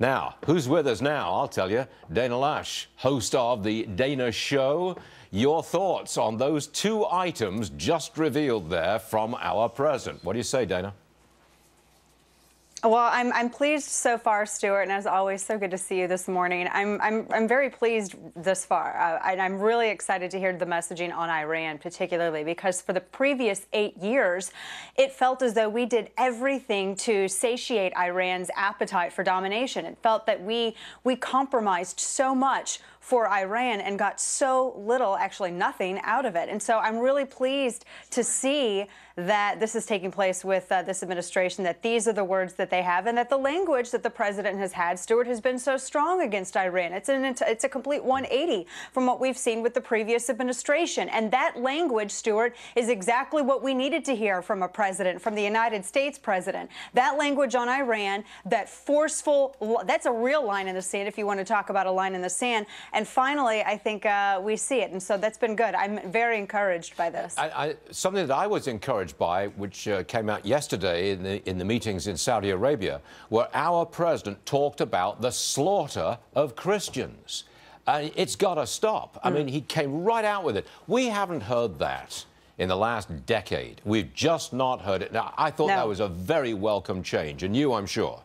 Now, who's with us now? I'll tell you. Dana Loesch, host of The Dana Show. Your thoughts on those two items just revealed there from our president. What do you say, Dana? Well, I'm pleased so far, Stuart, and as always, so good to see you this morning. I'm very pleased this far, and I'm really excited to hear the messaging on Iran, particularly because for the previous 8 years, it felt as though we did everything to satiate Iran's appetite for domination. It felt that we compromised so much for Iran and got so little, actually nothing, out of it. And so I'm really pleased to see that this is taking place with this administration, that these are the words that they have, and that the language that the president has had, Stuart, has been so strong against Iran. It's a complete 180 from what we've seen with the previous administration. And that language, Stuart, is exactly what we needed to hear from a president, from the United States president. That language on Iran, that forceful, that's a real line in the sand, if you want to talk about a line in the sand. And finally, I think we see it. And so that's been good. I'm very encouraged by this. Something that I was encouraged by, which came out yesterday in the meetings in Saudi Arabia, where our president talked about the slaughter of Christians. It's got to stop. I mean, he came right out with it. We haven't heard that in the last decade. We've just not heard it. Now, I thought that was a very welcome change, and you, I'm sure.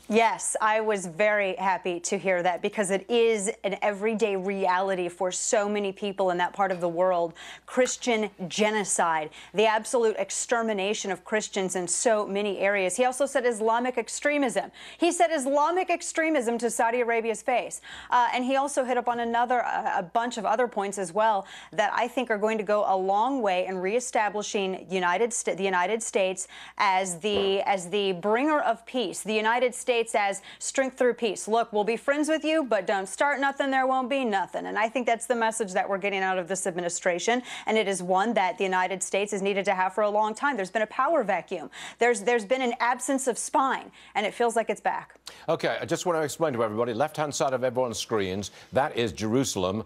Yes, I was very happy to hear that because it is an everyday reality for so many people in that part of the world. Christian genocide, the absolute extermination of Christians in so many areas. He also said Islamic extremism. He said Islamic extremism to Saudi Arabia's face. And he also hit up on a bunch of other points as well that I think are going to go a long way in reestablishing the United States as the bringer of peace. The United States as strength through peace. Look, we'll be friends with you, but don't start nothing, there won't be nothing. And I think that's the message that we're getting out of this administration, and it is one that the United States has needed to have for a long time. There's been a power vacuum. There's been an absence of spine, and it feels like it's back. Okay, I just want to explain to everybody, left-hand side of everyone's screens, that is Jerusalem.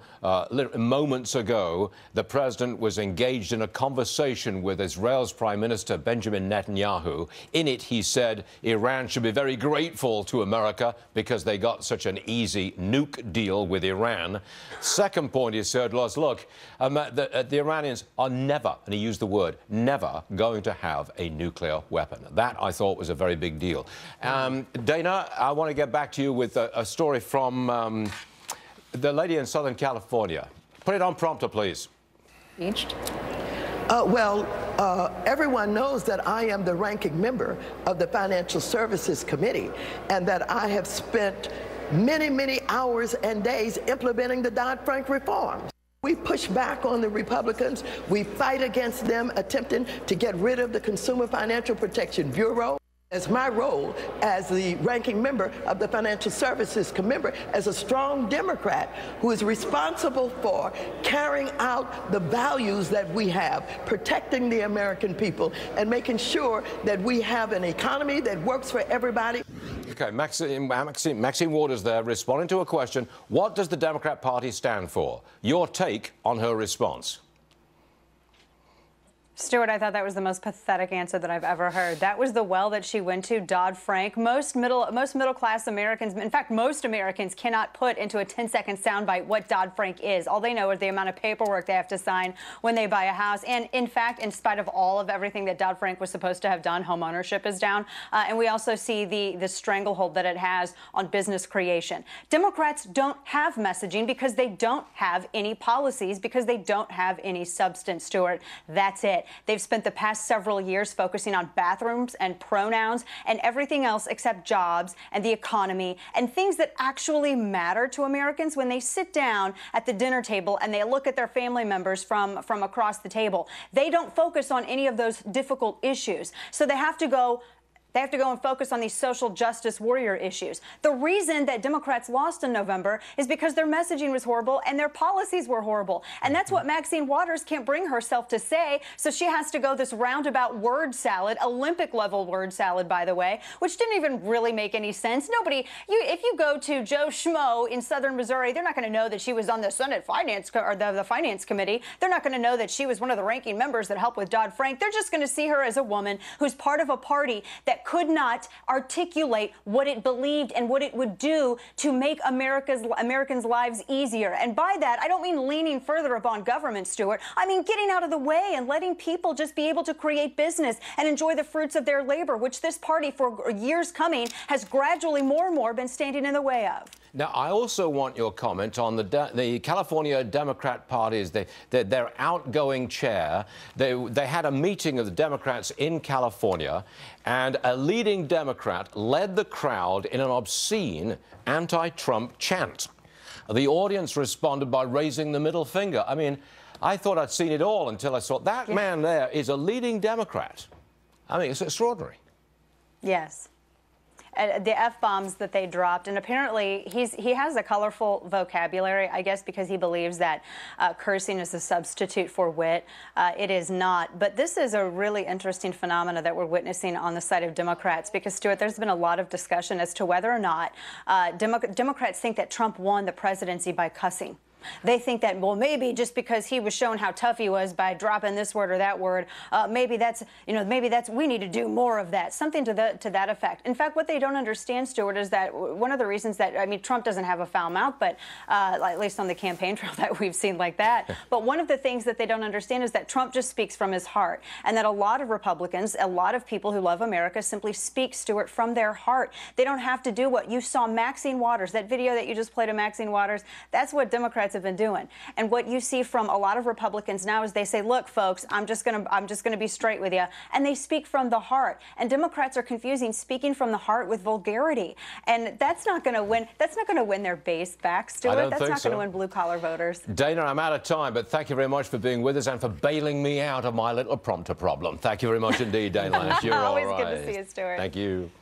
Moments ago, the president was engaged in a conversation with Israel's Prime Minister Benjamin Netanyahu. In it, he said Iran should be very grateful to America because they got such an easy nuke deal with Iran. Second point he said was, look, the Iranians are never, and he used the word, never going to have a nuclear weapon. That, I thought, was a very big deal. Dana, I want to get back to you with a story from the lady in Southern California. Put it on prompter, please. Everyone knows that I am the ranking member of the Financial Services Committee and that I have spent many, many hours and days implementing the Dodd-Frank reforms. We push back on the Republicans. We fight against them attempting to get rid of the Consumer Financial Protection Bureau. As my role as the ranking member of the Financial Services Committee, as a strong Democrat who is responsible for carrying out the values that we have, protecting the American people, and making sure that we have an economy that works for everybody. Okay, Maxine Waters there responding to a question. What does the Democrat Party stand for? Your take on her response. Stuart, I thought that was the most pathetic answer that I've ever heard. That was the well that she went to, Dodd-Frank. Most middle-class Americans, in fact, most Americans cannot put into a 10-second soundbite what Dodd-Frank is. All they know is the amount of paperwork they have to sign when they buy a house. And in fact, in spite of all of everything that Dodd-Frank was supposed to have done, home ownership is down. And we also see the stranglehold that it has on business creation. Democrats don't have messaging because they don't have any policies, because they don't have any substance, Stuart. That's it. They've spent the past several years focusing on bathrooms and pronouns and everything else except jobs and the economy and things that actually matter to Americans when they sit down at the dinner table and they look at their family members from across the table. They don't focus on any of those difficult issues. So they have to go and focus on these social justice warrior issues. The reason that Democrats lost in November is because their messaging was horrible and their policies were horrible. And that's what Maxine Waters can't bring herself to say. So she has to go this roundabout word salad, Olympic-level word salad, by the way, which didn't even really make any sense. If you go to Joe Schmo in southern Missouri, they're not going to know that she was on the Senate Finance or the Finance Committee. They're not going to know that she was one of the ranking members that helped with Dodd-Frank. They're just going to see her as a woman who's part of a party that that could not articulate what it believed and what it would do to make Americans' lives easier. And by that, I don't mean leaning further upon government, Stuart. I mean getting out of the way and letting people just be able to create business and enjoy the fruits of their labor, which this party for years coming has gradually more and more been standing in the way of. Now, I also want your comment on the California Democrat Party's their outgoing chair. They had a meeting of the Democrats in California, and a leading Democrat led the crowd in an obscene anti-Trump chant. The audience responded by raising the middle finger. I mean, I thought I'd seen it all until I saw that man there is a leading Democrat. I mean, it's extraordinary. Yes. The F-bombs that they dropped, and apparently he has a colorful vocabulary, I guess because he believes that cursing is a substitute for wit. It is not. But this is a really interesting phenomena that we're witnessing on the side of Democrats, because, Stuart, there's been a lot of discussion as to whether or not Democrats think that Trump won the presidency by cussing. They think that, well, maybe just because he was shown how tough he was by dropping this word or that word, maybe that's we need to do more of that, something to that effect. In fact, what they don't understand, Stuart, is that one of the reasons that, I mean, Trump doesn't have a foul mouth, but at least on the campaign trail that we've seen like that. But one of the things that they don't understand is that Trump just speaks from his heart, and that a lot of Republicans, a lot of people who love America simply speak, Stuart, from their heart. They don't have to do what you saw Maxine Waters, that video that you just played of Maxine Waters. That's what Democrats have been doing. And what you see from a lot of Republicans now is they say, look, folks, I'm just gonna be straight with you. And they speak from the heart. And Democrats are confusing speaking from the heart with vulgarity. And that's not gonna win. That's not gonna win their base back, Stuart. That's not gonna win blue collar voters. Dana, I'm out of time, but thank you very much for being with us and for bailing me out of my little prompter problem. Thank you very much indeed, Dana Loesch. You're always all right. Good to see you, Stuart. Thank you.